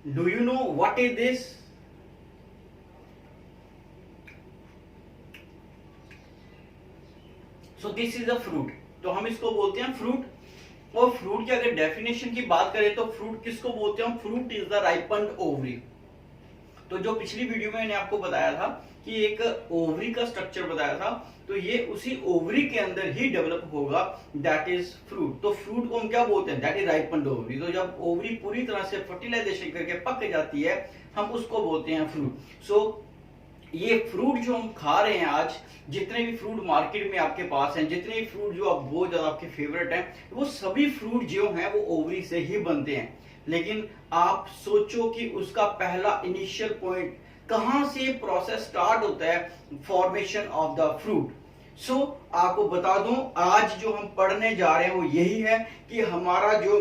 Do you know what is this? So this is a fruit. तो हम इसको बोलते हैं फ्रूट। और फ्रूट की अगर डेफिनेशन की बात करें तो फ्रूट किसको बोलते हैं? Fruit is the ripened ovary. तो जो पिछली वीडियो में मैंने आपको बताया था कि एक ओवरी का स्ट्रक्चर बताया था, तो ये उसी ओवरी के अंदर ही डेवलप होगा, दैट इज फ्रूट। तो फ्रूट को हम क्या बोलते हैं? That is ripened ovary. तो जब ओवरी पूरी तरह से फर्टिलाइजेशन करके पक जाती है, हम उसको बोलते हैं फ्रूट। सो ये फ्रूट जो हम खा रहे हैं आज, जितने भी फ्रूट मार्केट में आपके पास हैं, जितने भी फ्रूट जो आप बहुत ज्यादा आपके फेवरेट हैं, वो सभी फ्रूट जो हैं वो ओवरी से ही बनते हैं। लेकिन आप सोचो कि उसका पहला इनिशियल पॉइंट कहां से प्रोसेस स्टार्ट होता है? Formation of the fruit. So आपको बता दूं, आज जो हम पढ़ने जा रहे हैं वो यही है कि हमारा जो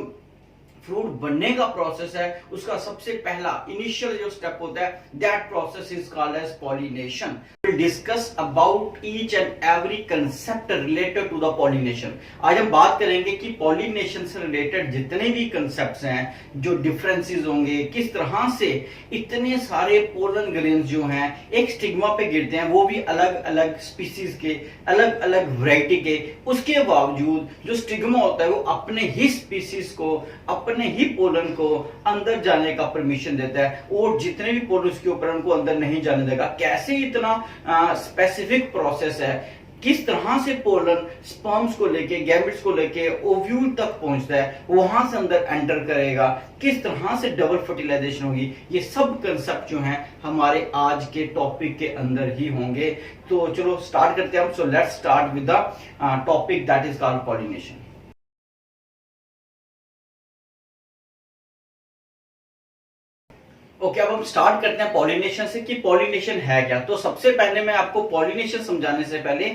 फ्रूट बनने का प्रोसेस है, उसका सबसे पहला इनिशियल जो स्टेप होता है, that process is called as pollination. Will discuss about each and every concept related to the pollination. आज हम बात करेंगे कि पॉलिनेशन से रिलेटेड जितने भी कंसेप्ट्स हैं, जो डिफरेंसेस होंगे, किस तरह से इतने सारे पोलन ग्रेन्स जो हैं एक स्टिग्मा पे गिरते हैं, वो भी अलग अलग स्पीसीज के, अलग अलग वैरायटी के, उसके बावजूद जो स्टिग्मा होता है वो अपने ही स्पीसीज को, अपने ही पोलन को अंदर जाने का परमिशन देता है, और जितने भी पोलन उसके ऊपर उनको अंदर नहीं जाने देगा। कैसे इतना स्पेसिफिक प्रोसेस है, किस तरह से पोलन स्पर्म्स को लेके, गैमेट्स को लेके ओव्यूल तक पहुंचता है, वहां से अंदर एंटर करेगा, किस तरह से डबल फर्टिलाइजेशन होगी, ये सब कंसेप्ट जो हैं हमारे आज के टॉपिक के अंदर ही होंगे। तो चलो स्टार्ट करते हैं हम। So let's start with the topic that is called pollination. Okay, अब हम स्टार्ट करते हैं पॉलिनेशन से कि पॉलिनेशन है क्या। तो सबसे पहले मैं आपको पॉलिनेशन समझाने से पहले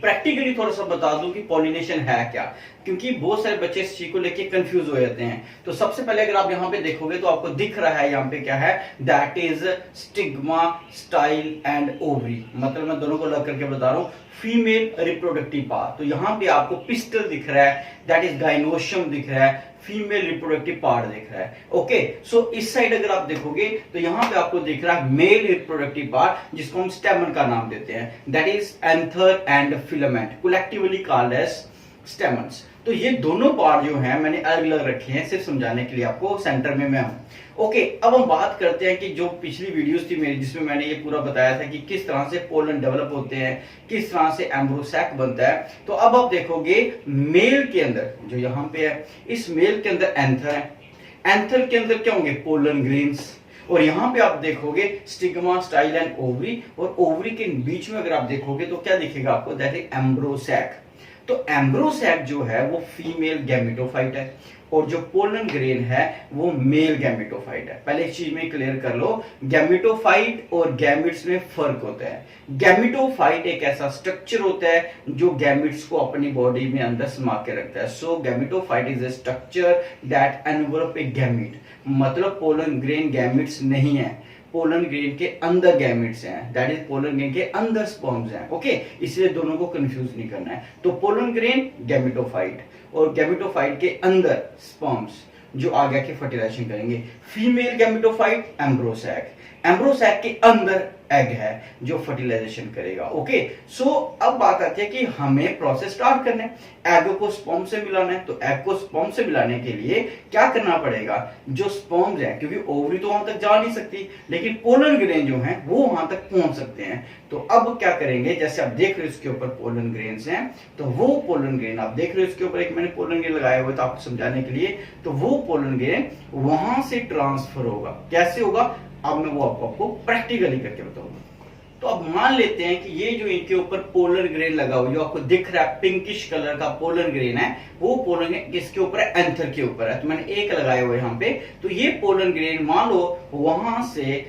प्रैक्टिकली थोड़ा सा बता दूं कि पॉलिनेशन है क्या, क्योंकि बहुत सारे बच्चे इस चीज को लेके कंफ्यूज हो जाते हैं। तो सबसे पहले अगर आप यहाँ पे देखोगे तो आपको दिख रहा है यहाँ पे क्या है, that is stigma, style and ovary. मतलब मैं दोनों को लग करके बता रहा हूँ, फीमेल रिप्रोडक्टिव पार्ट। तो यहाँ पे आपको पिस्टल दिख रहा है, दैट इज गाइनोशियम दिख रहा है, फीमेल रिप्रोडक्टिव पार्ट दिख रहा है। ओके, सो इस साइड अगर आप देखोगे तो यहां पे आपको दिख रहा है मेल रिप्रोडक्टिव पार्ट, जिसको हम स्टेमन का नाम देते हैं, that is anther and filament, collectively called as stamens. तो ये दोनों पार्ट जो हैं मैंने अलग अलग रखे हैं सिर्फ समझाने के लिए आपको, सेंटर में मैं हूं। ओके, अब हम बात करते हैं कि जो पिछली वीडियोस थी मेरी, जिसमें मैंने ये पूरा बताया था कि किस तरह से पोलन डेवलप होते हैं, किस तरह से एम्ब्रोसैक बनता है। तो अब आप देखोगे मेल के अंदर जो यहाँ पे है, इस मेल के अंदर एंथर है, एंथर के अंदर क्या होंगे? Pollen grains. और यहां पे आप देखोगे स्टिग्मा, स्टाइल एंड ओवरी, और ओवरी के बीच में अगर आप देखोगे तो क्या दिखेगा आपको? That is embryo sac. तो एम्ब्रोसैक जो है वो फीमेल गैमेटोफाइट है, और जो पोलन ग्रेन है वो मेल गैमेटोफाइट है। पहले एक चीज में क्लियर कर लो, गैमेटोफाइट और गैमेट्स में फर्क होता है। गैमेटोफाइट एक ऐसा स्ट्रक्चर होता है जो गैमेट्स को अपनी बॉडी में अंदर समा के रखता है। So gametophyte is a structure that envelop a gamete. मतलब पोलन ग्रेन गैमेट्स नहीं है, पोलन ग्रेन के अंदर गैमेट्स हैं, दैट इज पोलन ग्रेन के अंदर स्पर्म्स हैं। ओके, इसलिए दोनों को कंफ्यूज नहीं करना है। तो पोलन ग्रेन गैमेटोफाइट, और गैमेटोफाइट के अंदर स्पर्म्स जो आगे के फर्टिलाइजेशन करेंगे। फीमेल गैमेटोफाइट एम्ब्रोसैक, एम्ब्रोसैक के अंदर एग है जो फर्टिलाइजेशन करेगा। ओके, सो अब बात आती है कि हमें प्रोसेस स्टार्ट करना है, एग को स्पर्म से मिलाना है। तो एग को स्पर्म से मिलाने के लिए क्या करना पड़ेगा? जो स्पर्म्स हैं, क्योंकि ओवरी तो वहां तक जा नहीं सकती, लेकिन पोलन ग्रेन जो हैं वो वहां तक पहुंच सकते हैं। तो अब क्या करेंगे, जैसे आप देख रहे हो इसके ऊपर पोलन ग्रेन्स हैं, तो वो पोलन ग्रेन आप देख रहे हो, इसके ऊपर एक मैंने पोलन ग्रेन लगाया हुआ था आपको समझाने के लिए। तो वो पोलन ग्रेन वहां से ट्रांसफर होगा। कैसे होगा? अब मैं वो आपको प्रैक्टिकली करके बताऊंगा। तो अब मान लेते हैं कि ये जो इनके ऊपर पोलर ग्रेन लगा हुआ, जो आपको दिख रहा है पिंकिश कलर का पोलर ग्रेन है, वो पोलर ग्रेन किसके ऊपर है? एंथर के ऊपर है। तो मैंने एक लगाया हुआ है यहाँ पे। तो ये पोलर ग्रेन मान लो वहां से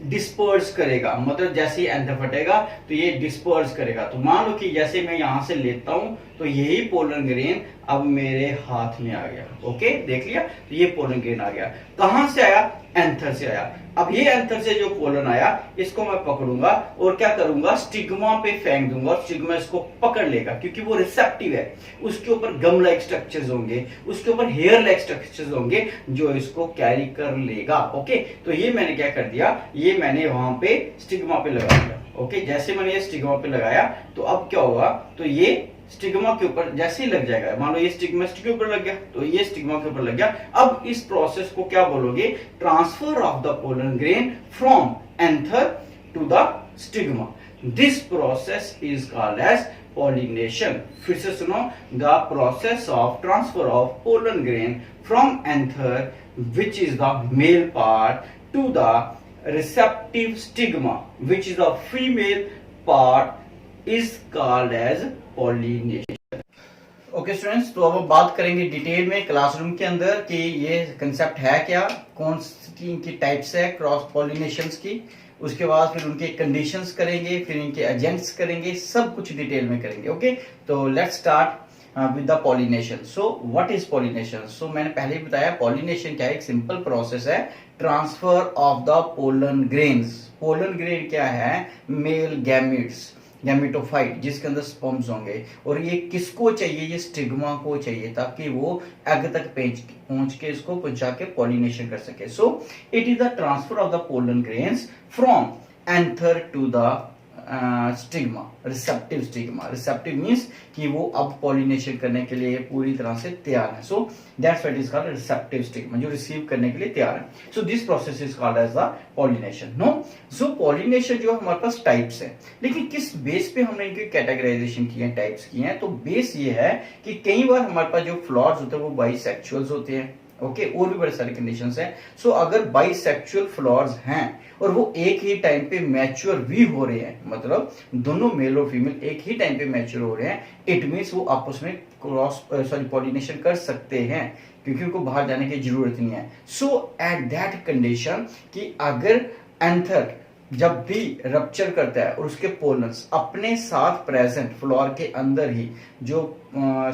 डिस्पर्स करेगा, मतलब जैसे ही एंथर फटेगा तो ये डिस्पर्स करेगा। तो मान लो कि जैसे मैं यहां से लेता हूं तो यही पोलन ग्रेन अब मेरे हाथ में आ गया। ओके, देख लिया, तो ये पोलन ग्रेन आ गया। कहां से आया? एंथर से आया। अब ये एंथर से जो पोलन आया, इसको मैं पकड़ूंगा और क्या करूंगा, स्टिग्मा पे फेंक दूंगा और स्टिग्मा इसको पकड़ लेगा, क्योंकि वो रिसेप्टिव है। उसके ऊपर गम लाइक स्ट्रक्चर्स होंगे, उसके ऊपर हेयर लाइक स्ट्रक्चर्स होंगे जो इसको कैरी कर लेगा। ओके, तो ये मैंने क्या कर दिया, ये मैंने वहां पे स्टिग्मा पे लगा दिया। ओके, जैसे मैंने ये स्टिग्मा पे लगाया तो अब क्या होगा, तो ये स्टिग्मा के ऊपर जैसे ही लग जाएगा, मान लो ये स्टिग्मा के ऊपर लग गया, तो ये स्टिग्मा के ऊपर लग गया। अब इस प्रोसेस को क्या बोलोगे, transfer of the pollen grain from anther to the stigma. This process is called as pollination। फिर से सुनो, the process of transfer of pollen grain from anther which is the male part to the receptive stigma which is the female part is called as pollination। Okay students, तो अब बात करेंगे detail में classroom के अंदर कि ये concept है क्या, कौन सी इनकी टाइप्स है क्रॉस पॉलिनेशंस की, उसके बाद फिर उनके कंडीशंस करेंगे, फिर इनके एजेंट्स करेंगे, सब कुछ डिटेल में करेंगे। ओके, तो let's start with the pollination। So what is pollination? So मैंने पहले ही बताया pollination क्या है, एक सिंपल प्रोसेस है transfer of the pollen grains. Pollen grain क्या है, मेल गैमेट्स, गैमेटोफाइट, जिसके अंदर स्पर्म्स होंगे, और ये किसको चाहिए, ये स्टिग्मा को चाहिए, ताकि वो एग तक पहुंच के इसको पहुंचा के पॉलिनेशन कर सके। So it is the transfer of the pollen grains from anther to the stigma, receptive stigma. Receptive means कि वो अब पॉलिनेशन करने के लिए पूरी तरह से तैयार है। So that's what is called receptive stigma, जो रिसीव करने के लिए तैयार है। So this process is called as the pollination. No, so pollination जो हमारे पास टाइप्स है, लेकिन किस बेस पे हमने इनकी कैटेगराइजेशन की है, टाइप्स की हैं, तो बेस ये है कि कई बार हमारे पास जो फ्लावर्स होते हैं वो बाइसेक्सुअल्स होते हैं। ओके, और भी बड़े सारे कंडीशंस हैं। सो अगर बाइसेक्सुअल फ्लावर्स हैं और वो एक ही टाइम पे मैच्योर भी हो रहे हैं, मतलब दोनों मेल और फीमेल एक ही टाइम पे मैच्योर हो रहे हैं, इट मींस वो आपस में पॉलिनेशन कर सकते हैं, क्योंकि उनको बाहर जाने की जरूरत नहीं है। सो एट दैट कंडीशन कि अगर एंथर जब भी रप्चर करता है और उसके पोलन्स अपने साथ प्रेजेंट फ्लोर के अंदर ही जो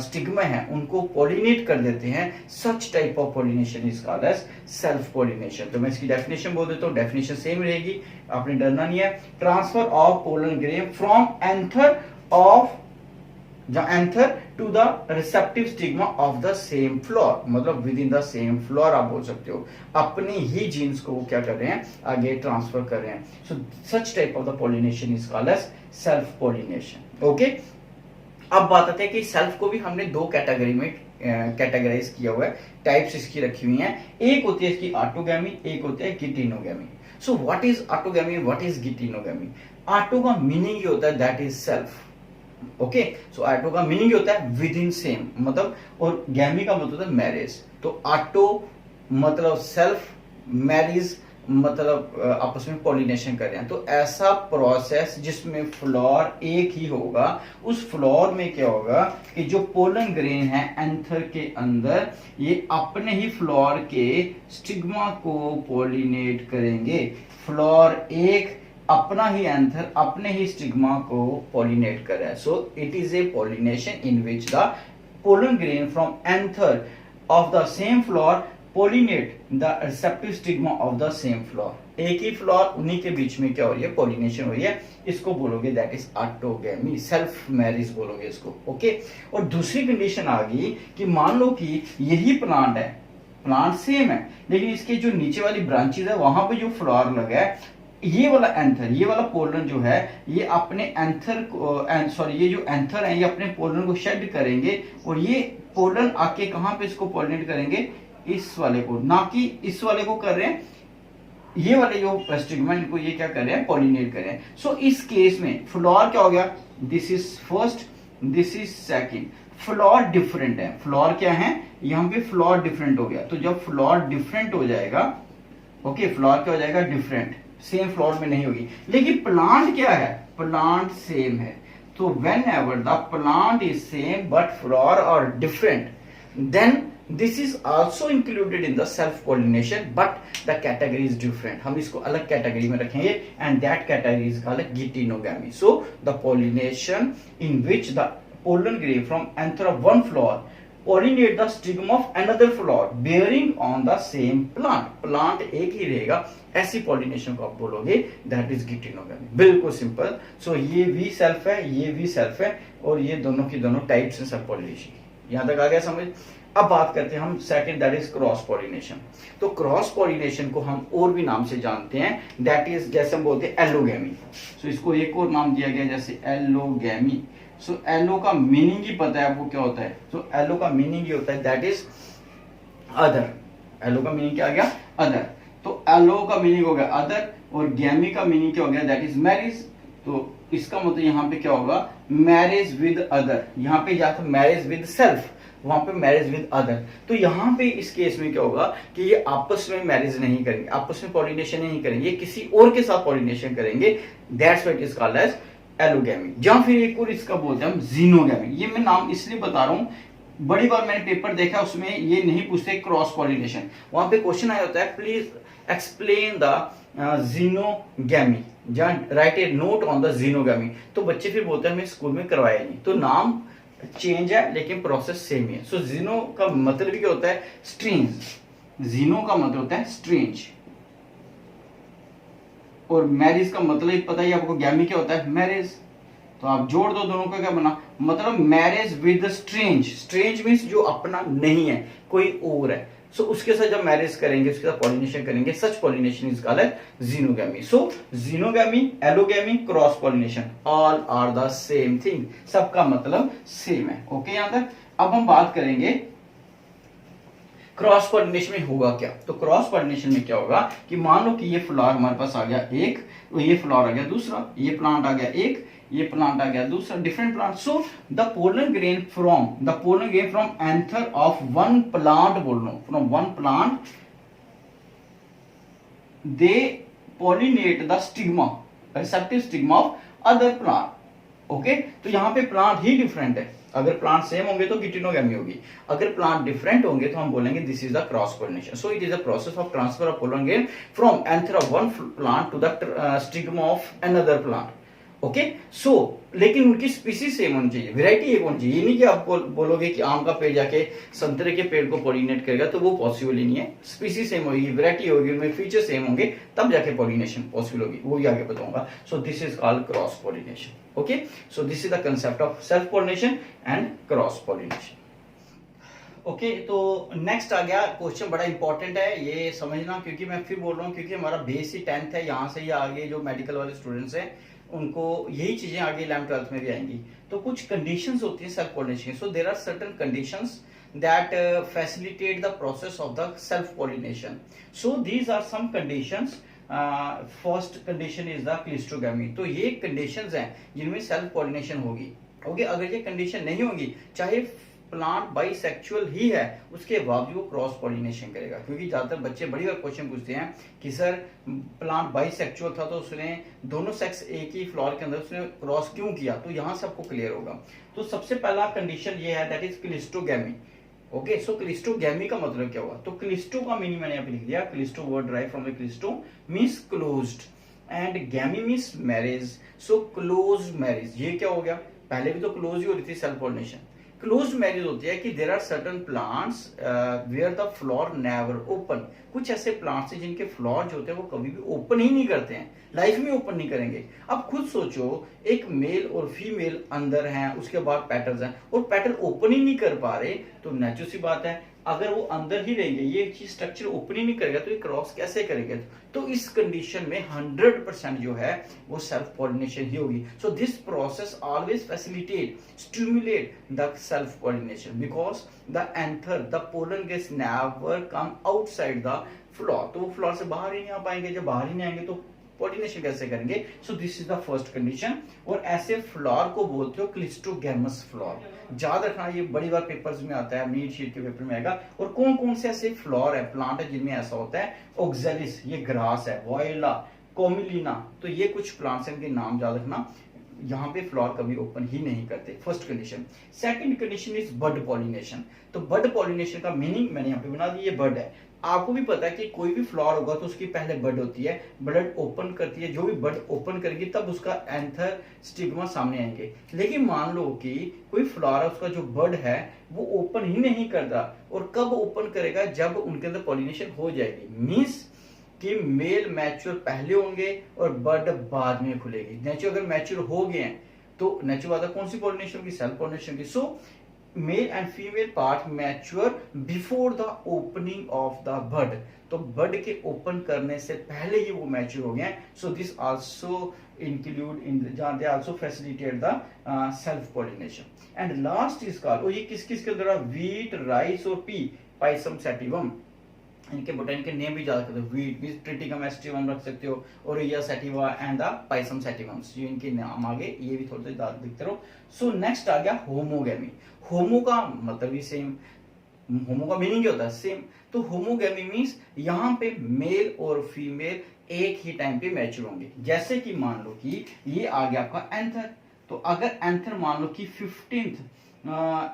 स्टिग्मा है उनको पॉलिनेट कर देते हैं, such type of pollination is called as self pollination. तो मैं इसकी डेफिनेशन बोल देता हूँ, डेफिनेशन सेम रहेगी, आपने डरना नहीं है। Transfer of pollen grain from anther of anther to the receptive stigma of the same flower, मतलब within the same flower आप बोल सकते हो, अपनी ही जीन्स को वो क्या कर रहे हैं, आगे ट्रांसफर कर रहे हैं। So such type of the pollination is called as self pollination. Okay, अब बात आती है कि सेल्फ को भी हमने दो कैटेगरी में कैटेगराइज किया हुआ है, टाइप्स इसकी रखी हुई हैं। एक होती है इसकी ऑटोगैमी, एक होती है geitonogamy. So what is autogamy, what is geitonogamy? Auto का मीनिंग ये होता है that is self. Okay, so auto का मीनिंग होता है विद इन सेम, मतलब, और गैमी का मतलब है मैरिज। तो ऑटो मतलब सेल्फ, मैरिज मतलब आपस में पॉलिनेशन कर रहे हैं। तो ऐसा प्रोसेस जिसमें फ्लोर एक ही होगा, उस फ्लोर में क्या होगा कि जो पोलन ग्रेन है एंथर के अंदर, ये अपने ही फ्लोर के स्टिग्मा को पॉलिनेट करेंगे। फ्लोर एक अपना ही एंथर अपने ही स्टिग्मा को पॉलिनेट कर रहा है। सो it is a pollination in which the pollen grain from anther of the same floor pollinate the receptive stigma of the same flower। एक ही फ्लोर, उन्हीं के बीच में क्या हो रही है, पॉलिनेशन हो रही है। इसको बोलोगे that is autogamy, self marriage बोलोगे इसको। ओके, और दूसरी कंडीशन आ गई कि मान लो कि यही प्लांट है, प्लांट सेम है, लेकिन इसके जो नीचे वाली ब्रांचेस है वहां पे जो फ्लावर लगा है, ये वाला एंथर, ये वाला पोलन जो है, ये अपने एंथर को ये जो एंथर है ये अपने पोलन को शेड करेंगे, और ये पोलन आके कहां पे इसको पॉलिनेट करेंगे, इस वाले को, ना कि इस वाले को कर रहे हैं, ये वाले जो स्टिग्मा इनको ये क्या कर रहे हैं, पॉलिनेट कर रहे हैं। सो इस केस में फ्लोर क्या हो गया, this is first, this is second, floor different है। फ्लोर क्या है, यहाँ पे फ्लोर डिफरेंट हो गया। तो जब फ्लोर डिफरेंट हो जाएगा, ओके, फ्लोर क्या हो जाएगा, डिफरेंट, सेम फ्लोर में नहीं होगी। लेकिन प्लांट क्या है, प्लांट सेम है। तो whenever the plant is same but flower are different, then this is also included in the self pollination but the category is different। हम इसको अलग कैटेगरी में रखेंगे and that category is called गिटिनोगैमी। so the pollination in which the pollen grain from anther of one flower pollinate the stigma of another flower bearing on the same plant. Plant एक ही रहेगा, ऐसी pollination को आप बोलोगे that is गिटिनोगेमी। बिल्कुल simple. सो ये we self है, ये वी सेल्फ है, और ये दोनों की दोनों टाइप्स हैं सब पॉलिनेशन की। यहां तक आ गया समझ। अब बात करते हैं हम second, that is cross pollination. तो क्रॉस पॉलिनेशन को हम और भी नाम से जानते हैं, दैट इज जैसे हम बोलते हैं एलोगेमी। सो इसको एक और नाम दिया गया जैसे एलोगेमी। सो एलो का मीनिंग ही पता है आपको क्या होता है। सो एलो का मीनिंग ही होता है दैट इज अदर। एलो का मीनिंग क्या आ गया? अदर। तो एलो का मीनिंग हो गया अदर, और गैमी का मीनिंग क्या हो गया? That is marriage. तो इसका मतलब यहाँ पे क्या होगा? Marriage with other. यहाँ पे या तो मैरिज विद सेल्फ, वहां पे मैरिज विद अदर। तो यहाँ पे इस केस में क्या होगा कि ये आपस में मैरिज नहीं करेंगे, आपस में पॉलिनेशन नहीं करेंगे, किसी और के साथ पॉलिनेशन करेंगे। That's what is called as allogamy. या फिर एक और इसका बोलते हैं हम जीनोगेमी। ये मैं नाम इसलिए बता रहा हूं, बड़ी बार मैंने पेपर देखा उसमें ये नहीं पूछते क्रॉस पॉलिनेशन। वहां पे क्वेश्चन आया होता है प्लीज एक्सप्लेन द जीनोगेमी, या right A note on the xenogamy. तो बच्चे फिर बोलते हैं हमें स्कूल में करवाया नहीं। तो नाम चेंज है लेकिन प्रोसेस सेम ही है। सो जीनो का मतलब क्या होता है? स्ट्रेंज। जीनो का मतलब होता है स्ट्रेंज, और मैरिज का मतलब ही पता ही आपको, गैमी क्या होता है? मैरिज। तो आप जोड़ दो दोनों का, क्या बना? मतलब marriage with strange. Strange means जो अपना नहीं है, कोई और है। सो उसके साथ जब मैरिज करेंगे, उसके साथ पॉलिनेशन करेंगे, such pollination is called as xenogamy. So xenogamy, allogamy, cross pollination, all are the same thing. सबका मतलब सेम है। ओके यहां तक। अब हम बात करेंगे क्रॉस पॉलिनेशन में होगा क्या। तो क्रॉस पॉलिनेशन में क्या होगा कि मान लो कि ये फ्लावर हमारे पास आ गया एक, तो ये फ्लावर आ गया दूसरा, ये प्लांट आ गया एक, ये प्लांट आ गया दूसरा, different plant. So the pollen grain from anther of one plant, बोल लो from one plant, they pollinate the stigma, receptive stigma of other plant. Okay, तो यहां पे प्लांट ही डिफरेंट है। अगर प्लांट सेम होंगे तो गिटिनोगेमी होगी, अगर प्लांट डिफरेंट होंगे तो हम बोलेंगे this is the cross pollination. So it is a process of transfer of pollen grain from anther of one plant to the stigma of another plant. Okay, so लेकिन उनकी स्पीसीज सेम होनी चाहिए, variety एक होनी चाहिए। ये नहीं कि आप बोलोगे कि आम का पेड़ जाके संतरे के पेड़ को पॉलिनेट करेगा, तो वो पॉसिबल ही नहीं है। स्पीसीज सेम होगी, वैरायटी होगी, उनमें फीचर सेम होंगे, तब जाके पॉलिनेशन पॉसिबल होगी। वो भी आगे बताऊंगा। So this is called cross pollination. Okay, so this is the concept of self pollination and cross pollination. Okay, तो नेक्स्ट आ गया क्वेश्चन, बड़ा इंपॉर्टेंट है ये समझना, क्योंकि मैं फिर बोल रहा हूँ क्योंकि हमारा बेस ही 10th है। यहाँ से ही आगे जो मेडिकल वाले स्टूडेंट्स हैं उनको यही चीजें आगे 11th 12th में भी आएंगी। तो कुछ कंडीशंस होती है self pollination. So there are certain conditions that facilitate the process of the self pollination. So these are some conditions. First condition is the cleistogamy. तो ये conditions हैं जिनमें self pollination होगी। ओके, अगर ये कंडीशन नहीं होगी, चाहे प्लांट बाइसेक्सुअल ही है, उसके बावजूद वो क्रॉस पॉलिनेशन करेगा। क्योंकि ज्यादातर बच्चे बड़ी बार क्वेश्चन पूछते हैं कि सर प्लांट बाइसेक्सुअल था तो उसने दोनों सेक्स एक ही फ्लावर के अंदर उसने क्रॉस क्यों किया। तो यहां से आपको क्लियर होगा। तो सबसे पहला कंडीशन ये है, that is cleistogamy. Okay, so cleistogamy का मतलब क्या हुआ? तो क्लिस्टो का मीनिंग मैंने यहाँ पे लिख दिया। Cleisto word derived from the cleisto means closed and gamy means marriage. So closed marriage, ये क्या हो गया? पहले भी तो क्लोज ही हो रही थी सेल्फ पॉलिनेशन। क्लोज्ड मैरिज होती है कि there are certain plants where the flower never open. कुछ ऐसे प्लांट्स हैं जिनके फ्लावर जो होते हैं वो कभी भी ओपन ही नहीं करते हैं, लाइफ में ओपन नहीं करेंगे। अब खुद सोचो, एक मेल और फीमेल अंदर हैं, उसके बाद पेटल्स हैं, और पेटल ओपन ही नहीं कर पा रहे, तो नेचुरल सी बात है अगर वो अंदर ही रहेंगे, ये चीज स्ट्रक्चर ओपन ही नहीं करेगा, तो ये क्रॉस कैसे करेंगे? तो इस कंडीशन में 100% जो है वो सेल्फ पॉलिनेशन ही होगी। So this process always facilitate, stimulate the self pollination because the anther, the pollen gets never come outside the flower. तो वो फ्लावर से बाहर ही नहीं आ पाएंगे, जब बाहर ही नहीं आएंगे तो पॉलिनेशन कैसे करेंगे? So this is the first condition. और ऐसे फ्लावर को बोलते हो क्लिस्टोगैमस फ्लावर। याद रखना, ये बड़ी बार पेपर्स में आता है, नीट शीट के पेपर में आएगा। और कौन कौन से ऐसे फ्लावर है, प्लांट है जिनमें ऐसा होता है? ऑक्जेलिस, ये ग्रास है, वॉयला, कोमिलिना, तो ये कुछ प्लांट्स हैं, इनके नाम याद रखना। यहाँ पे फ्लावर कभी ओपन ही नहीं करते, first condition. Second condition is bud pollination. तो बड पॉलिनेशन का मीनिंग मैंने यहाँ पे बना दी, ये बड है, आपको भी पता है कि कोई भी फ्लावर होगा तो उसकी पहले बड होती है, बड ओपन करती है, जो भी बड ओपन करेगी तब उसका एंथर स्टिग्मा सामने आएंगे। लेकिन मान लो कि कोई फ्लावर उसका जो बड है वो ओपन ही नहीं करता, और कब ओपन करेगा, जब उनके अंदर पॉलिनेशन हो जाएगी। मीन्स कि मेल मैच्योर पहले होंगे और बड बाद में खुलेगी। नेचुरल अगर मैच्योर हो गए हैं तो नेचुरल बात है कौन सी पॉलिनेशन की, सेल्फ पॉलिनेशन की। So male and female part mature before the opening of the bud, तो बड के ओपन करने से पहले ही वो मैच्योर हो गए हैं। So this also include in जहां they also facilitate the self pollination. And last is called, और ये किस किस के अंदर, व्हीट, राइस और पी, पाइसम सैटिवम। इनके बोटेनिकल नेम भी याद करते हो, व्हीट मींस ट्रिटिकम एस्टिवम रख सकते हो, ओरिया सैटिवा एंड द पाइसम सैटिवम्स, ये इनके नाम आगे, ये भी थोड़े से याद दिखते रहो। सो नेक्स्ट आ गया होमोगेमी। होमो का मतलब भी सेम, होमो का मीनिंग क्या होता है, सेम। तो होमोगेमी मींस यहाँ पे मेल और फीमेल एक ही टाइम पे मैच्योर होंगे। जैसे कि मान लो कि ये आ गया आपका एंथर, तो अगर एंथर मान लो कि 15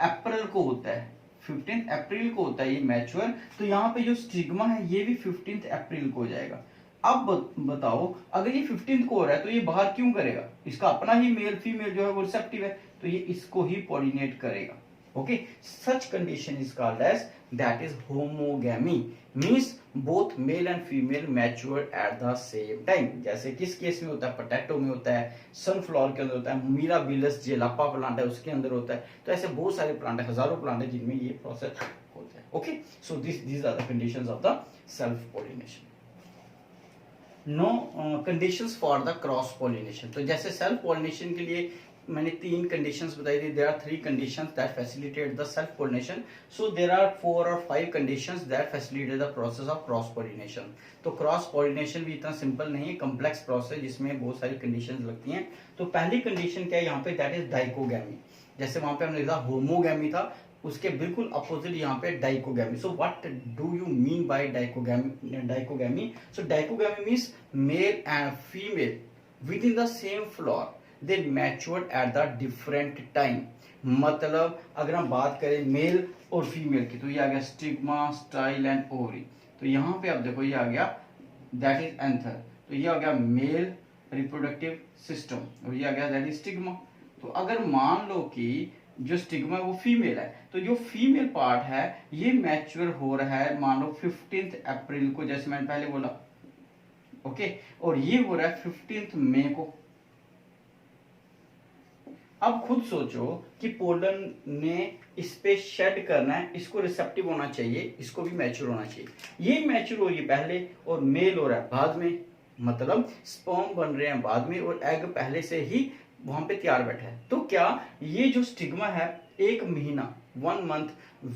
अप्रैल को होता है, 15 अप्रैल को होता है ये मैच्योर, तो यहाँ पे जो स्टिग्मा है ये भी 15 अप्रैल को हो जाएगा। अब बताओ अगर ये 15 को हो रहा है तो ये बाहर क्यों करेगा, इसका अपना ही मेल फीमेल जो है वो रिसेप्टिव है, तो ये इसको ही पॉलिनेट करेगा। Okay, such condition is called as that is homogamy, means both male and female mature at the same time. जैसे किस केस में होता है, पोटैटो में होता है, सनफ्लावर के अंदर होता है, मिराबिलस जेलापा प्लांट है उसके अंदर होता है, तो ऐसे बहुत सारे प्लांट है, हजारों प्लांट है जिनमें ये प्रोसेस होता है। Okay, so these are the conditions of the self pollination. No conditions for the cross pollination. तो जैसे सेल्फ पॉलिनेशन के लिए मैंने 3 कंडीशंस बताई थी, there are 3 conditions that facilitate the self pollination. So there are 4 और 5 conditions that facilitate the process of cross pollination. तो cross pollination भी इतना सिंपल नहीं है, कॉम्प्लेक्स प्रोसेस जिसमें बहुत सारी कंडीशंस लगती हैं। तो पहली कंडीशन क्या है यहाँ पे, दैट इज डाइकोगैमी। जैसे वहां पे हमने देखा होमोगैमी था, उसके बिल्कुल अपोजिट यहाँ पे dichogamy. So what do you mean by dichogamy? So dichogamy means mail and female with in the same flower they matured at the different time. मतलब अगर हम बात करें मेल और फीमेल की, तो ये आ गया स्टिग्मा, स्टाइल एंड ओवरी। तो यहाँ पे आप देखो ये आ गया दैट इज एंथर, तो ये आ गया मेल रिप्रोडक्टिव सिस्टम, और ये आ गया दैट इज स्टिग्मा। तो अगर मान लो कि जो स्टिग्मा है वो फीमेल है, तो जो फीमेल पार्ट है ये मैच्योर हो रहा है मान लो 15 अप्रैल को, जैसे मैंने पहले बोला। ओके, और ये हो रहा है 15 मई को। अब खुद सोचो कि पोलन ने इस पे शेड करना है, इसको रिसेप्टिव होना चाहिए, इसको भी मैच्योर होना चाहिए। ये मैच्योर हो रही है पहले और मेल हो रहा है बाद में, मतलब स्पर्म बन रहे हैं बाद में और एग पहले से ही वहां पे तैयार बैठा है। तो क्या ये जो स्टिग्मा है 1 महीना 1 मंथ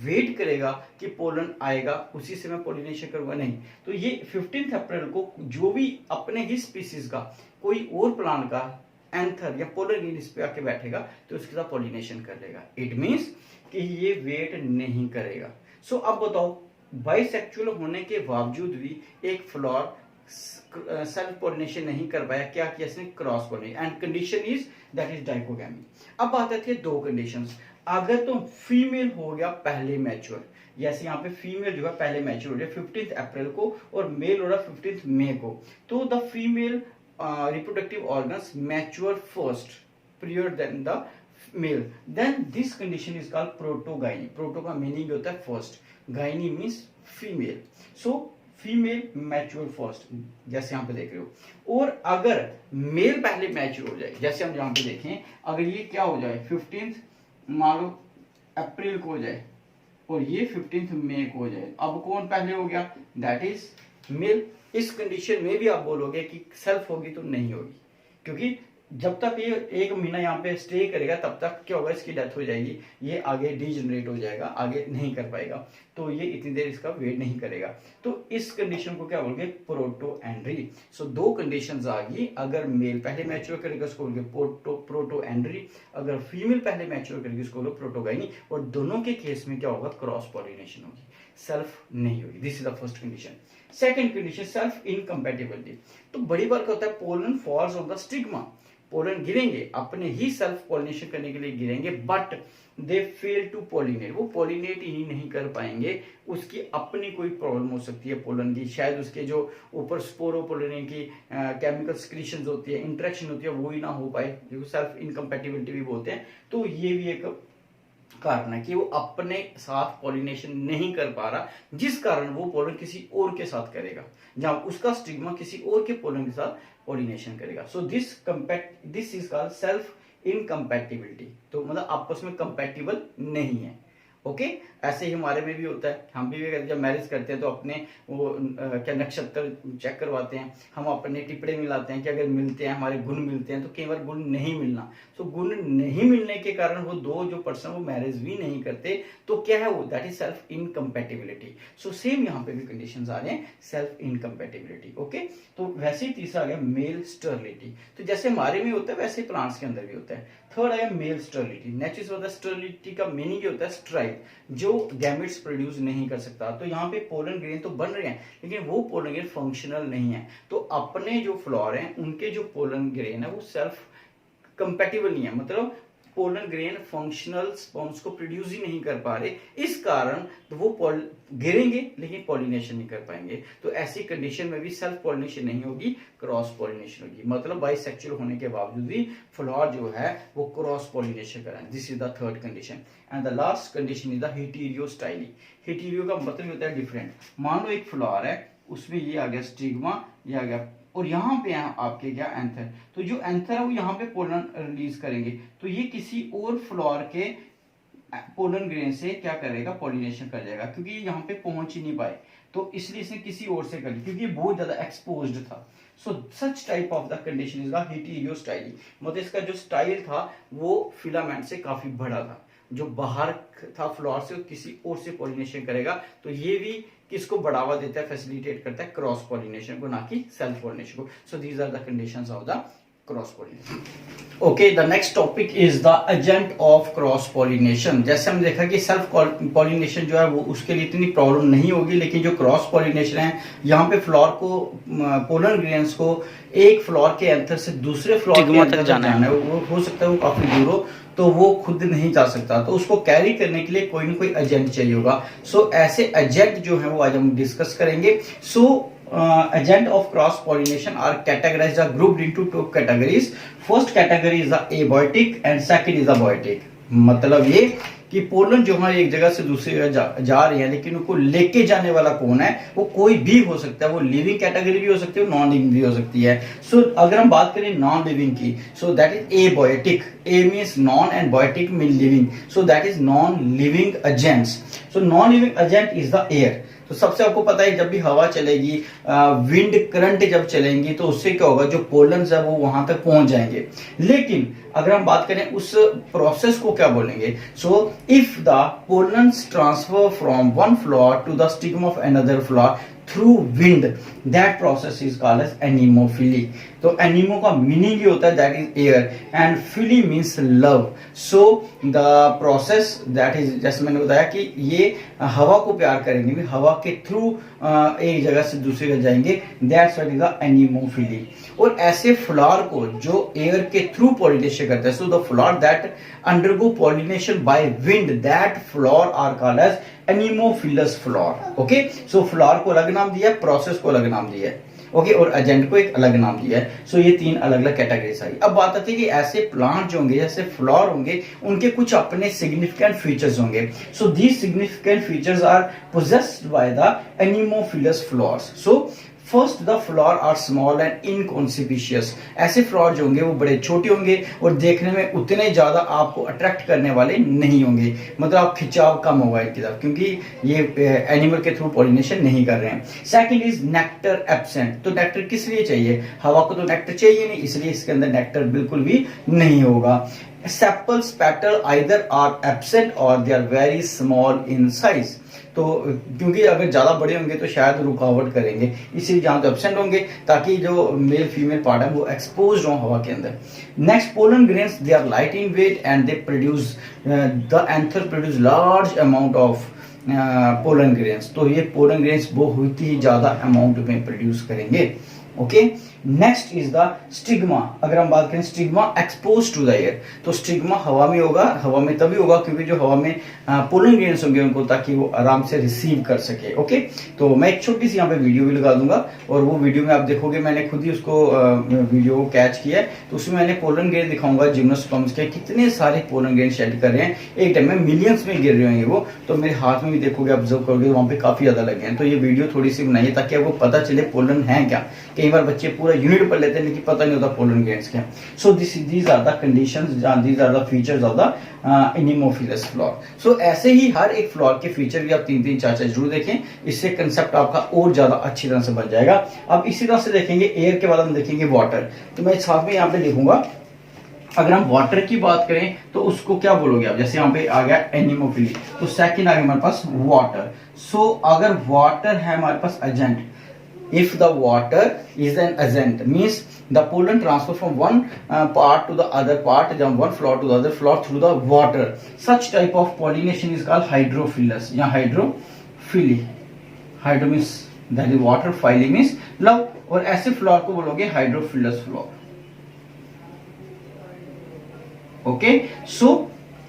वेट करेगा कि पोलन आएगा उसी से मैं पॉलिनेशन करूंगा? नहीं। तो ये 15 अप्रैल को जो भी अपने ही स्पीसीज का कोई और प्लांट का एंथर या पोलन इस पे आके बैठेगा तो उसके साथ पॉलिनेशन कर लेगा। इट मींस कि ये वेट नहीं करेगा। सो अब बताओ, बाइसेक्सुअल होने के बावजूद भी एक फ्लावर सेल्फ पॉलिनेशन नहीं कर पाया, क्या किया इसने? Cross pollination, and condition is that is dichogamy. अब आते थे 2 कंडीशंस। अगर तो फीमेल हो गया पहले मैच्योर, जैसे यहाँ पे फीमेल जो है पहले मैच्योर हो गया 15 अप्रैल को और मेल हो रहा 15 मई को, तो the female reproductive organs mature first prior than the male, then this condition is called protogyny. proto का meaning होता है first, gyny means female, so female mature first, जैसे यहाँ पे देख रहे हो। और अगर मेल पहले मैच्योर हो जाए, जैसे हम यहाँ पे देखें, अगर ये क्या हो जाए 15 मान लो अप्रैल को हो जाए और ये 15 मई को हो जाए, अब कौन पहले हो गया? That is male. इस कंडीशन में भी आप बोलोगे कि सेल्फ होगी तो नहीं होगी, क्योंकि जब तक ये 1 महीना यहाँ पे स्टे करेगा तब तक क्या होगा, इसकी डेथ हो जाएगी, ये आगे डीजनरेट हो जाएगा, आगे नहीं कर पाएगा, तो ये इतनी देर इसका वेट नहीं करेगा। तो इस कंडीशन को क्या बोलोगे? Protandry. सो 2 कंडीशंस आ गई, अगर मेल पहले मैच्योर करेगा उसको बोलोगे प्रोटो एंड्री, अगर फीमेल पहले मैच्योर करेगी उसको बोलोगे प्रोटोगाइनी, और दोनों के केस में क्या होगा? क्रॉस पॉलिनेशन होगी, सेल्फ नहीं होगी। This is the first condition. Second condition, self incompatibility. तो बड़ी बार क्या होता है, pollen falls on the stigma, pollen गिरेंगे, अपने ही सेल्फ पॉलिनेशन करने के लिए गिरेंगे, but they fail to pollinate, वो पॉलिनेट ही नहीं कर पाएंगे, उसकी अपनी कोई प्रॉब्लम हो सकती है पोलन की, शायद उसके जो ऊपर स्पोरोपोलिन की केमिकल सिक्रीशंस होती है, इंटरेक्शन होती है, वो ही ना हो पाए, जो सेल्फ इनकम्पैटिबिलिटी भी बोलते हैं। तो ये भी एक कारण है कि वो अपने साथ पॉलिनेशन नहीं कर पा रहा, जिस कारण वो पोलन किसी और के साथ करेगा, जहां उसका स्टिग्मा किसी और के पोलन के साथ पॉलिनेशन करेगा। So this is called self incompatibility, तो मतलब आपस में कंपैटिबल नहीं है। ओके, ऐसे ही हमारे में भी होता है, हम भी जब मैरिज करते हैं तो अपने वो क्या नक्षत्र चेक करवाते हैं, हम अपने टिप्पणे मिलाते हैं कि अगर मिलते हैं, हमारे गुण मिलते हैं, तो कई बार गुण नहीं मिलना, तो गुण नहीं मिलने के कारण वो दो जो पर्सन वो मैरिज भी नहीं करते, तो क्या है वो, that is self incompatibility. So same यहाँ पे भी कंडीशंस आ रहे हैं, सेल्फ इनकम्पैटिबिलिटी। ओके, तो वैसे ही तीसरा आ गया मेल स्टरलिटी, तो जैसे हमारे में होता है वैसे प्लांट्स के अंदर भी होता है। थर्ड है मेल स्टरलिटी। नेचुरल स्टरलिटी का मीनिंग होता है स्ट्राइप, जो गैमेट्स प्रोड्यूस नहीं कर सकता। तो यहाँ पे पोलन ग्रेन तो बन रहे हैं, लेकिन वो पोलन ग्रेन फंक्शनल नहीं है, तो अपने जो फ्लोर हैं उनके जो पोलन ग्रेन है वो सेल्फ कंपैटिबल नहीं है, मतलब पोलन ग्रेन फंक्शनल स्पॉन्स को प्रोड्यूस ही नहीं कर पा रहे, इस कारण तो वो गिरेंगे लेकिन पॉलिनेशन नहीं कर पाएंगे। तो ऐसी कंडीशन में भी सेल्फ पॉलिनेशन नहीं होगी, क्रॉस पॉलिनेशन होगी, मतलब बाइसेक्सुअल होने के बावजूद भी फ्लावर जो है वो क्रॉस पॉलिनेशन करें। This is the third condition. And the last condition is the heterostyly. Hetero का मतलब होता है डिफरेंट। मान लो एक फ्लावर है, उसमें ये आ गया स्टिग्मा, ये आ गया, और यहाँ पे आपके क्या एंथर, तो जो एंथर है वो यहाँ पे पोलन रिलीज करेंगे, तो ये किसी और फ्लावर के पोलन ग्रेन से क्या करेगा, पॉलिनेशन कर जाएगा, क्योंकि ये यहाँ पे पहुंच ही नहीं पाए, तो इसलिए इसने किसी और से कर ली, क्योंकि ये बहुत ज्यादा एक्सपोज्ड था। So such type of the condition is the heterostyly, मतलब इसका जो स्टाइल था वो फिलामेंट से काफी बड़ा था, जो बाहर था फ्लावर से किसी और से पॉलिनेशन करेगा, तो ये भी किसको बढ़ावा देता है, फैसिलिटेट करता है क्रॉस पॉलिनेशन को, ना कि सेल्फ पॉलिनेशन को। So these are the conditions of the cross pollination. Okay, the next topic is the agent of cross pollination. जैसे हम देखा कि सेल्फ पॉलिनेशन जो है वो उसके लिए इतनी प्रॉब्लम नहीं होगी, लेकिन जो क्रॉस पॉलिनेशन है, यहाँ पे फ्लावर को, पोलन ग्रेन्स को एक फ्लावर के एंथर से दूसरे फ्लावर तक जाना है, वो हो सकता है वो काफी दूर हो, तो वो खुद नहीं जा सकता, तो उसको कैरी करने के लिए कोई ना कोई एजेंट चाहिए होगा। सो ऐसे एजेंट जो है वो आज हम डिस्कस करेंगे। सो agent of cross pollination are categorized or grouped into two categories. First category is the abiotic and second is the biotic. मतलब ये कि पोलन जो है एक जगह से दूसरी जगह जा रही है, लेकिन उनको लेके जाने वाला कौन है, वो कोई भी हो सकता है, वो लिविंग कैटेगरी भी हो सकती है, नॉन लिविंग भी हो सकती है। सो अगर हम बात करें नॉन लिविंग की, so that is abiotic, a means non and biotic mean living, so that is non living agents. So non living agent is the air. तो सबसे आपको पता है जब भी हवा चलेगी, विंड करंट जब चलेंगी, तो उससे क्या होगा, जो पोलन्स है वो वहां तक पहुंच जाएंगे। लेकिन अगर हम बात करें उस प्रोसेस को क्या बोलेंगे, so if the pollens transfer from one flower to the stigma of another flower through wind, that process is called as anemophily. तो एनीमो का मीनिंग ये होता है that is air, and phily means love. So the process that is, जैसे मैंने बताया कि ये हवा को प्यार करेंगे, भी हवा के थ्रू एक जगह से दूसरी जगह जाएंगे, that's what is the anemophily. और ऐसे फ्लावर को जो एयर के थ्रू पॉलिनेशन करते हैं, so the flower that undergo pollination by wind, that flower are called as anemophilous flower. Okay, so flower को अलग नाम दिया, प्रोसेस को अलग नाम दिया है, ओके, और एजेंट को एक अलग नाम दिया है। सो ये तीन अलग अलग कैटेगरीज आई। अब बात आती है कि ऐसे प्लांट जो होंगे, जैसे फ्लावर होंगे, उनके कुछ अपने सिग्निफिकेंट फीचर्स होंगे। So these significant features are possessed by the anemophilous flowers. So first the flower are small and inconspicuous. ऐसे फ्लावर जो होंगे वो बड़े छोटे होंगे और देखने में उतने ज्यादा आपको अट्रैक्ट करने वाले नहीं होंगे, मतलब आप खिंचाव कम होगा इनकी तरफ, क्योंकि ये एनिमल के थ्रू पॉलिनेशन नहीं कर रहे हैं। Second is nectar absent. तो नेक्टर किस लिए चाहिए, हवा को तो नेक्टर चाहिए नहीं, इसलिए इसके अंदर नेक्टर बिल्कुल भी नहीं होगा। Sepals petal either are absent और they are very small in size. तो क्योंकि अगर ज्यादा बड़े होंगे तो शायद रुकावट करेंगे, इसीलिए जहां तो एब्सेंट होंगे, ताकि जो मेल फीमेल पार्ट है वो एक्सपोज हो हवा के अंदर। Next, pollen grains they are light in weight and they produce, the anther produce large amount of pollen grains. तो ये पोलन ग्रेन्स बहुत ही ज्यादा अमाउंट में प्रोड्यूस करेंगे। Okay. Next is the stigma. अगर हम बात करें stigma expose to the air, तो स्टिग्मा हवा में होगा, हवा में तभी होगा क्योंकि जो हवा में पोलन ग्रेन्स होंगे उनको, ताकि वो आराम से रिसीव कर सके। ओके, तो मैं एक छोटी सी यहाँ पे वीडियो भी लगा दूंगा और वो वीडियो में आप देखोगे, मैंने खुद ही उसको वीडियो को कैच किया है, तो उसमें मैंने पोलन ग्रेन दिखाऊंगा जिम्नोस्पर्म्स के कितने सारे पोलन ग्रेन शेड कर रहे हैं एक टाइम में, मिलियंस में गिर रहे होंगे वो, तो मेरे हाथ में भी देखोगे, ऑब्जर्व करोगे, वहां पे काफी ज्यादा लगे हैं। तो ये वीडियो थोड़ी सी बनाइए ताकि आपको पता चले पोलन है क्या। कई बार बच्चे पूरा यूनिट पढ़ लेते हैं लेकिन पता नहीं होता पोलन ग्रेन्स क्या। So these are the conditions, these are the features of the anemophilous flower. सो ऐसे ही हर एक फ्लोर के फीचर भी आप 3-3 4-4 जरूर देखें, इससे कंसेप्ट आपका और ज्यादा अच्छी तरह से बन जाएगा। अब इसी तरह से देखेंगे एयर के बाद हम देखेंगे वाटर। तो मैं साथ में यहाँ पे लिखूंगा, अगर हम वाटर की बात करें तो उसको क्या बोलोगे आप, जैसे यहाँ पे आ गया एनीमोफिली, तो सेकंड आ गया हमारे पास वाटर। सो अगर वाटर है हमारे पास agent, if the water is an agent means the pollen transfer from one part to the other part, from one flower to the other flower through the water, such type of pollination is called hydrophilus या hydrophily। hydro means that is water, phily means love, और ऐसे floor को बोलोगे hydrophilous floor. Okay, सो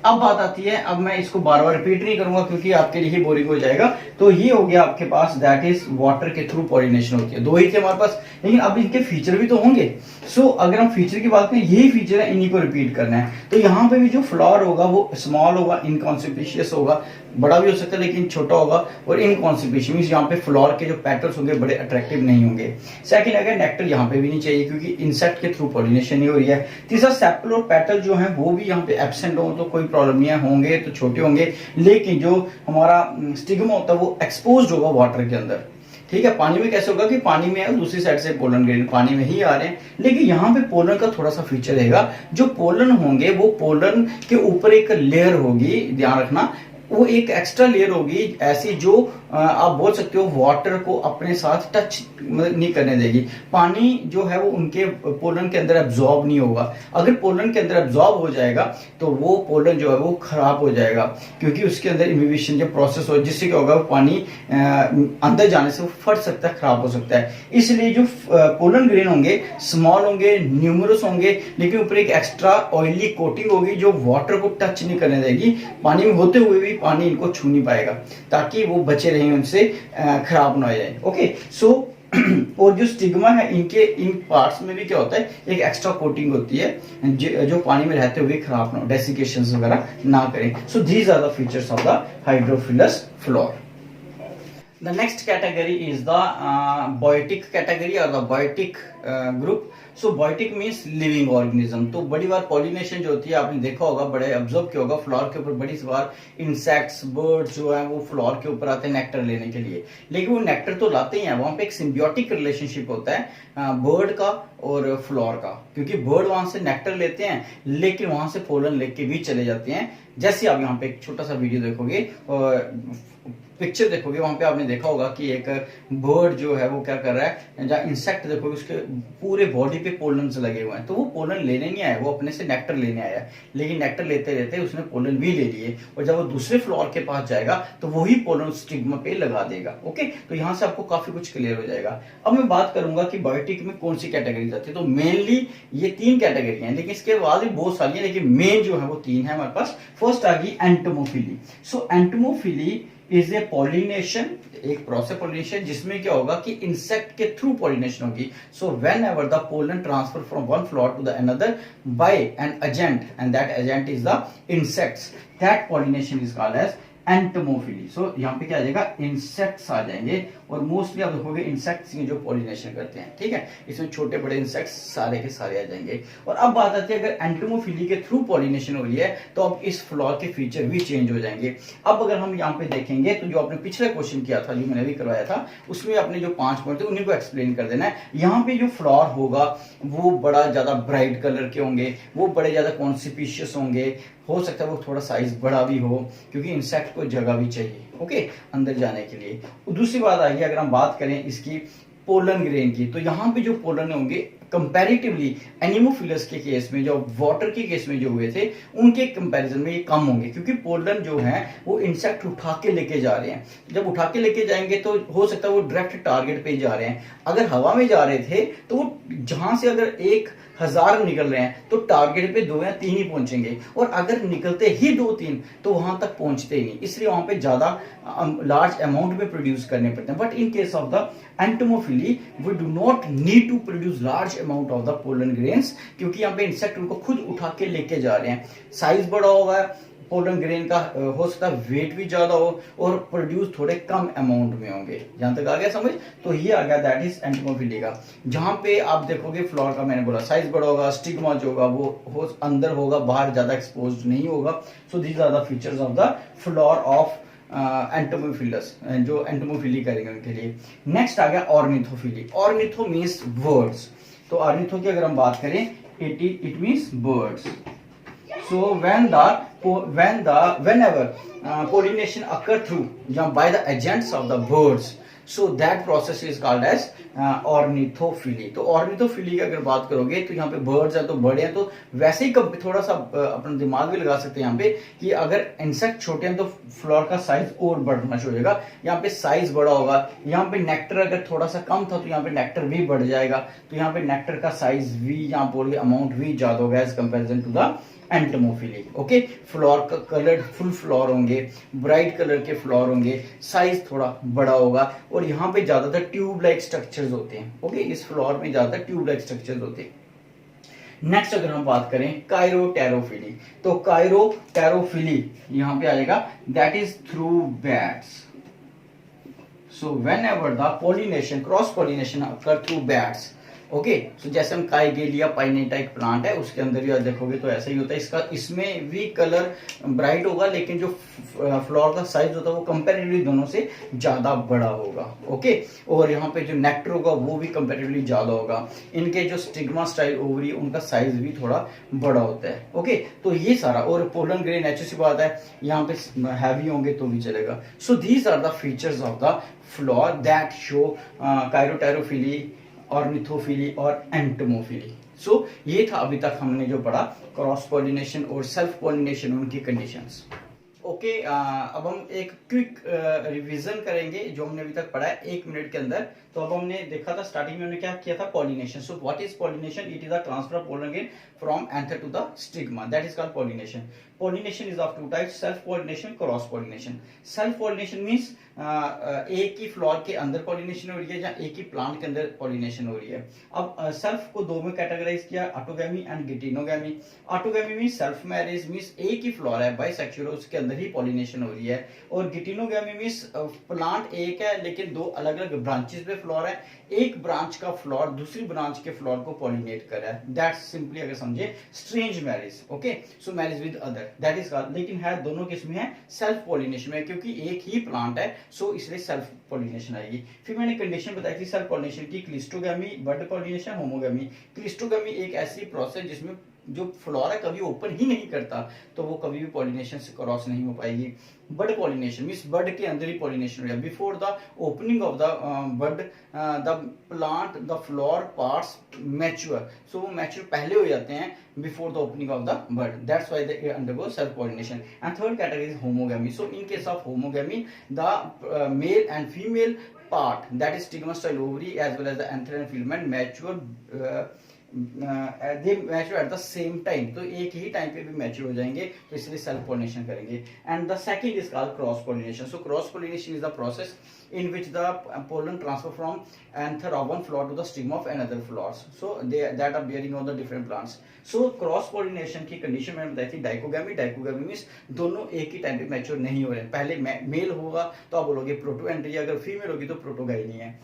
अब बात आती है, अब मैं इसको बार बार रिपीट नहीं करूंगा क्योंकि आपके लिए ही बोरिंग हो जाएगा। तो ये हो गया आपके पास, दैट इज वाटर के थ्रू पॉलिनेशन होती है। दो ही थे हमारे पास, लेकिन अब इनके फीचर भी तो होंगे। सो अगर हम फीचर की बात करें, यही फीचर है, इन्हीं को रिपीट करना है। तो यहाँ पे भी जो फ्लावर होगा वो स्मॉल होगा, इनकॉन्सिपिशियस होगा, बड़ा भी हो सकता है लेकिन छोटा होगा, और इनकॉन्सिपिशियस मींस यहाँ पे फ्लावर के जो पेटल्स होंगे बड़े अट्रैक्टिव नहीं होंगे। सेकंड अगर नेक्टर यहाँ पे भी नहीं चाहिए क्योंकि इंसेक्ट के थ्रू पॉलिनेशन नहीं हो रही है। तीसरा सेपल और पेटल जो है वो भी यहाँ पे एब्सेंट हो तो कोई प्रॉब्लम नहीं है, होंगे तो छोटे होंगे, लेकिन जो हमारा स्टिग्मा होता है वो एक्सपोज्ड होगा वाटर के अंदर। ठीक है, पानी में कैसे होगा कि पानी में है, दूसरी साइड से पोलन ग्रेन पानी में ही आ रहे हैं, लेकिन यहाँ पे पोलन का थोड़ा सा फीचर रहेगा। जो पोलन होंगे वो पोलन के ऊपर एक लेयर होगी, ध्यान रखना, वो एक एक्स्ट्रा लेयर होगी ऐसी जो आप बोल सकते हो वाटर को अपने साथ टच नहीं करने देगी। पानी जो है वो उनके पोलन के अंदर एब्जॉर्ब नहीं होगा। अगर पोलन के अंदर एब्जॉर्ब हो जाएगा तो वो पोलन जो है वो खराब हो जाएगा, क्योंकि उसके अंदर इन्हिबिशन जो प्रोसेस हो, जिससे क्या होगा, वो पानी अंदर जाने से वो फट सकता है, खराब हो सकता है। इसलिए जो पोलन ग्रेन होंगे स्मॉल होंगे, न्यूमरस होंगे, लेकिन ऊपर एक एक्स्ट्रा ऑयली कोटिंग होगी जो वाटर को टच नहीं करने देगी। पानी में होते हुए भी पानी इनको छू नहीं पाएगा, ताकि वो बचे रहें, उनसे खराब ना हो जाए। ओके, सो और जो स्टिग्मा है इनके इन पार्ट्स में भी क्या होता है, एक एक्स्ट्रा कोटिंग होती है जो पानी में रहते हुए खराब ना हो, डेसिकेशंस वगैरह ना करें। So these are the features of the hydrophilous flower. The next category is the biotic category or the biotic group. So biotic means living organism। तो बड़ी बार पॉलिनेशन जो होती है आपने देखा होगा, बड़े ऑब्जर्व किया होगा, फ्लावर के ऊपर बड़ी बार इंसेक्ट्स, बर्ड्स जो है वो फ्लावर के ऊपर आते हैं नेक्टर लेने के लिए, लेकिन वो नेक्टर तो लाते ही हैं, वहां पे एक सिम्बियोटिक रिलेशनशिप होता है बर्ड का और फ्लावर का, क्योंकि बर्ड वहां से नेक्टर लेते हैं लेकिन वहां से पोलन लेके भी चले जाते हैं। जैसे आप यहाँ पे एक छोटा सा वीडियो देखोगे और पिक्चर देखोगे, वहां पे आपने देखा होगा कि एक बर्ड जो है वो क्या कर रहा है, जहाँ इंसेक्ट देखोगे उसके पूरे बॉडी पे पोलन लगे हुए हैं, तो वो पोलन लेने नहीं आया, वो अपने से नेक्टर लेने आया, लेकिन नेक्टर लेते लेते उसने पोलन भी ले लिए, और जब वो दूसरे फ्लावर के पास जाएगा तो वही पोलन स्टिग्मा पे लगा देगा। ओके, तो यहाँ से आपको काफी कुछ क्लियर हो जाएगा। अब मैं बात करूंगा कि बायोटिक में कौन सी कैटेगरी आती है। तो मेनली ये 3 कैटेगरी हैं, लेकिन इसके बाद भी बहुत सारी है, लेकिन मेन जो है वो 3 है हमारे पास। फर्स्ट आ गई entomophily. So entomophily is a pollination, एक प्रोसेस पॉलिनेशन जिसमें क्या होगा कि इंसेक्ट के थ्रू पॉलिनेशन होगी। So whenever the pollen transfer from one flower to the another by an agent and that agent is the insects, that pollination is called as entomophily. So यहाँ पे क्या आ जाएगा, insects आ जाएंगे, और mostly आप देखोगे insects जो pollination करते हैं। ठीक है, इसमें छोटे बड़े इंसेक्ट्स सारे के सारे आ जाएंगे। और अब बात आती है, अगर एंटोमोफिली के थ्रू पॉलिनेशन हो रही है तो अब इस फ्लावर के फीचर भी चेंज हो जाएंगे। अब अगर हम यहाँ पे देखेंगे तो जो आपने पिछला क्वेश्चन किया था, जो मैंने भी करवाया था, उसमें आपने जो 5 पॉइंट थे उन्हीं को एक्सप्लेन कर देना है। यहाँ पे जो फ्लावर होगा वो बड़ा ज्यादा ब्राइट कलर के होंगे, वो बड़े ज्यादा कॉन्सिपिशियस होंगे, हो सकता है वो थोड़ा साइज बड़ा भी हो, क्योंकि इंसेक्ट को जगह भी चाहिए ओके अंदर जाने के लिए। दूसरी बात आ गई, अगर हम बात करें इसकी पोलन ग्रेन की, तो यहाँ पे जो पोलन होंगे कंपैरेटिवली एनिमोफिलस के केस में, जो वाटर के केस में जो हुए थे, उनके कंपैरिजन में ये कम होंगे, क्योंकि पोलन जो है वो इंसेक्ट उठा के लेके जा रहे हैं। जब उठा के लेके जाएंगे तो हो सकता है वो डायरेक्ट टारगेट पे जा रहे हैं। अगर हवा में जा रहे थे तो वो जहां से अगर 1000 निकल रहे हैं तो टारगेट पे 2 या 3 ही पहुंचेंगे, और अगर निकलते ही 2-3 तो वहां तक पहुंचते ही नहीं, इसलिए वहां पे ज्यादा लार्ज अमाउंट में प्रोड्यूस करने पड़ते हैं। But in case of the entomophily we do not need to produce large amount of the pollen grains, क्योंकि यहाँ पे इंसेक्ट उनको खुद उठा के लेके जा रहे हैं। साइज बड़ा होगा पोलन ग्रेन का, हो सकता है वेट भी ज्यादा हो, और प्रोड्यूस थोड़े कम अमाउंट में होंगे। जहां तक आ गया समझ, तो ये आ गया दैट इज एंटोमोफिली का। जहां पे आप देखोगे फ्लोर का, मैंने बोला साइज बड़ा होगा, स्टिग्मा जो होगा वो अंदर होगा, बाहर ज्यादा एक्सपोज नहीं होगा। So these are the features of the flower of entomophilous, जो एंटोमोफिली करेंगे उनके लिए। नेक्स्ट आ गया ऑर्निथोफिली। Ornitho means birds. तो ऑर्निथो की अगर हम बात करें, it means birds. So whenever pollination occur through by the agents of the birds, so that process is called as ornithophilia। तो ornithophilia की अगर बात करोगे तो यहाँ पे birds है तो बड़े हैं, तो वैसे ही थोड़ा सा अपना दिमाग भी लगा सकते हैं यहाँ पे कि अगर इंसेक्ट छोटे हैं तो फ्लोर का साइज और बढ़ना शुरू होगा। यहाँ पे साइज बड़ा होगा, यहाँ पे नेक्टर अगर थोड़ा सा कम था तो यहाँ पे नेक्टर भी बढ़ जाएगा, तो यहाँ पे नेक्टर का साइज भी, यहाँ बोलिए अमाउंट भी ज्यादा होगा as comparison to the entomophily. Okay, flower का कलर फुल फ्लोर होंगे, ब्राइट कलर के फ्लोर होंगे, साइज थोड़ा बड़ा होगा, और यहाँ पे ज्यादातर ट्यूब लाइक स्ट्रक्चर्स होते हैं। ओके, इस फ्लोर में ज्यादातर ट्यूब लाइक स्ट्रक्चर्स होते हैं। नेक्स्ट अगर हम बात करें कायरोटेरोफिली, तो कायरोटेरोफिली यहाँ पे आएगा that is through bats. So whenever the pollination, cross pollination occur through bats. Okay, तो जैसे हम काइगेलिया पाइनेटा एक प्लांट है, उसके अंदर भी देखोगे तो ऐसा ही होता है। इसमें भी कलर ब्राइट होगा, लेकिन जो फ्लावर का साइज होता है वो कंपैरेटिवली दोनों से ज्यादा बड़ा होगा। ओके, और यहाँ पे जो नेक्टर होगा वो भी कंपैरेटिवली ज्यादा होगा। इनके जो स्टिग्मा स्टाइल ओवरी, उनका साइज भी थोड़ा बड़ा होता है। ओके, तो ये सारा, और पोलन ग्रेन ऐसी सी बात है, यहाँ पे हैवी होंगे तो भी चलेगा। So these are the features of the flower that show chiropterophily, ornithophily और एंटोमोफिली। सो ये था अभी तक हमने जो पढ़ा, क्रॉस पॉलिनेशन और सेल्फ पॉलिनेशन, उनकी कंडीशंस। ओके, अब हम एक क्विक रिवीजन करेंगे जो हमने अभी तक पढ़ा है 1 मिनट के अंदर। तो अब हमने देखा था स्टार्टिंग में हमने क्या किया था, pollination. So what is pollination? It is the transfer of pollen grain from anther to the stigma, that is called pollination. Pollination is of 2 types, self pollination, cross pollination. Self pollination means एक ही floor के अंदर pollination हो रही है या एक ही plant के अंदर पॉलिनेशन हो रही है। अब सेल्फ को 2 में कैटेगराइज किया, autogamy and geitonogamy. Autogamy means self marriage, means एक ही फ्लोर है, बाइसेक्सुअल, उसके अंदर ही पॉलिनेशन हो रही है। और गिटिनोगैमी मींस प्लांट एक है लेकिन 2 अलग अलग ब्रांचेस पे फ्लोर है, एक ब्रांच का फ्लोर दूसरी ब्रांच के फ्लोर को पॉलिनेट कर रहा है। दैट्स सिंपली अगर समझे strange marriage. Okay, so marriage with other, that is called, लेकिन है दोनों किस में है, सेल्फ पॉलिनेशन में, क्योंकि एक ही प्लांट है, सो इसलिए सेल्फ पॉलिनेशन आएगी। फिर मैंने कंडीशन बताई थी सेल्फ पॉलिनेशन की, क्लिस्टोगैमी, बड पॉलिनेशन, होमोगैमी। क्लिस्टोगैमी एक ऐसी प्रोसेस जिसमें जो फ्लोरा कभी ओपन ही नहीं करता, तो वो कभी भी पॉलिनेशन से क्रॉस नहीं हो पाएगी। बड पॉलिनेशन मींस बड के अंदर ही पॉलिनेशन हो जाए, before the opening of the bud the plant the flower parts mature. So वो मैच्योर पहले हो जाते हैं before the opening of the bud, that's why they undergo self pollination. And third category is homogamy. So in case of homogamy the male and female part, that is stigma-style ovary as well as the anther and filament mature, they mature at the same time, तो एक ही time पे भी mature हो जाएंगे, तो इसलिए self pollination करेंगे। And the second is called cross pollination. So cross pollination is the process in which the pollen transfer from anther of one flower to the stigma of another flowers, so they that are bearing on the different plants. So cross pollination की condition मैंने बताई थी dichogamy. Dichogamy means दोनों एक ही time पे mature नहीं हो रहे हैं, पहले मेल होगा तो आप बोलोगे प्रोटोएंड्री, अगर फीमेल होगी तो प्रोटोगाइनी है।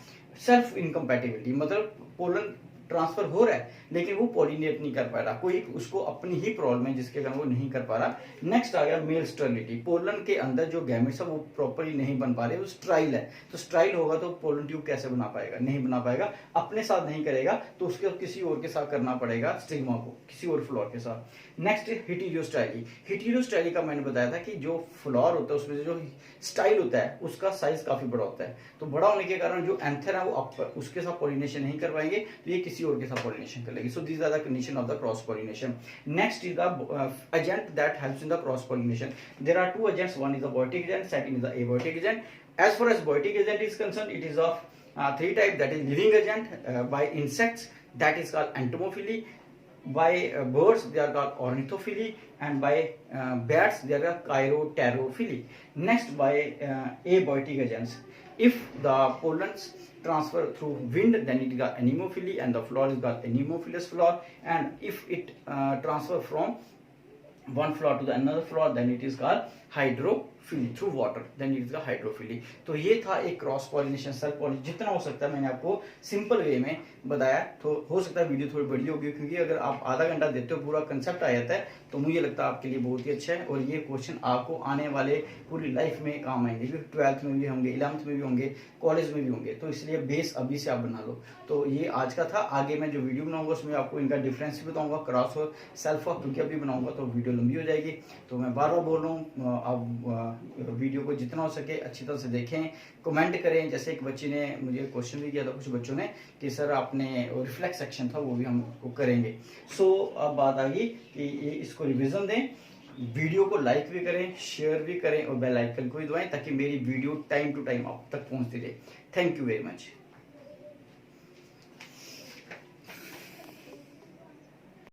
सेल्फ इनकम्पैटिबिलिटी मतलब पोलन ट्रांसफर हो रहा है लेकिन वो पॉलिनेट नहीं कर पा रहा, कोई उसको अपनी ही प्रॉब्लम है जिसके कारण वो नहीं कर पा रहा। नेक्स्ट आ गया मेल स्टेरिलिटी, पोलन के अंदर जो गैमेट्स है वो प्रॉपर्ली नहीं बन पा रहे, वो स्ट्राइल है। तो स्ट्राइल होगा तो पोलन ट्यूब कैसे बना पाएगा, नहीं बना पाएगा, अपने साथ नहीं करेगा तो उसके किसी और के साथ करना पड़ेगा, स्टिग्मा को किसी और फ्लोर के साथ। नेक्स्ट हेटेरोस्टाइली। हेटेरोस्टाइली का मैंने बताया था कि जो फ्लोर होता है उसमें जो स्टाइल होता है उसका साइज काफी बड़ा होता है, तो बड़ा होने के कारण जो एंथर है वो उसके साथ पॉलिनेशन नहीं कर पाएंगे, तो ये किसी किसी और के साथ पॉलिनेशन कर लेगी। So this are the condition of the cross pollination. Next is the agent that helps in the cross pollination. There are two agents, one is the biotic agent, second is the abiotic agent. As far as biotic agent is concerned, it is of three types, that is living agent, by insects that is called entomophily, by birds they are called ornithophily, and by bats they are called chiropterophily. Next, by abiotic agents, if the pollens transfer through wind, then it is called anemophily, and the flower is called anemophilous flower. And if it transfer from one flower to the another flower, then it is called hydrophily, through water, then it is the hydrophily. तो ये था एक cross pollination, self pollination. जितना हो सकता है मैंने आपको सिंपल वे में बताया। तो हो सकता है वीडियो थोड़ी बड़ी होगी, क्योंकि अगर आप आधा घंटा देते हो पूरा कंसेप्ट आ जाता है, तो मुझे लगता है आपके लिए बहुत ही अच्छा है। और ये क्वेश्चन आपको आने वाले पूरी लाइफ में काम आएंगे, क्योंकि 12th में भी होंगे, 11th में भी होंगे, कॉलेज में भी होंगे। तो इसलिए बेस अभी से आप बना लो। तो ये आज का था। आगे मैं जो वीडियो बनाऊंगा उसमें आपको इनका डिफरेंस भी बताऊंगा, क्रॉस और सेल्फ, क्योंकि अभी बनाऊंगा तो वीडियो लंबी हो जाएगी। तो मैं बार बार बोल रहा हूँ, आप वीडियो को जितना हो सके अच्छी तरह से देखें, कमेंट करें। जैसे एक बच्चे ने मुझे क्वेश्चन भी किया था, कुछ बच्चों ने, कि सर आपने रिफ्लेक्स सेक्शन था वो भी हम करेंगे। सो अब बात आ गई कि ये इसको रिवीजन दें, वीडियो को लाइक भी करें, शेयर भी करें और बेल आइकन को भी दबाएं, ताकि मेरी वीडियो टाइम टू टाइम आप तक पहुंचती रहे। Thank you very much.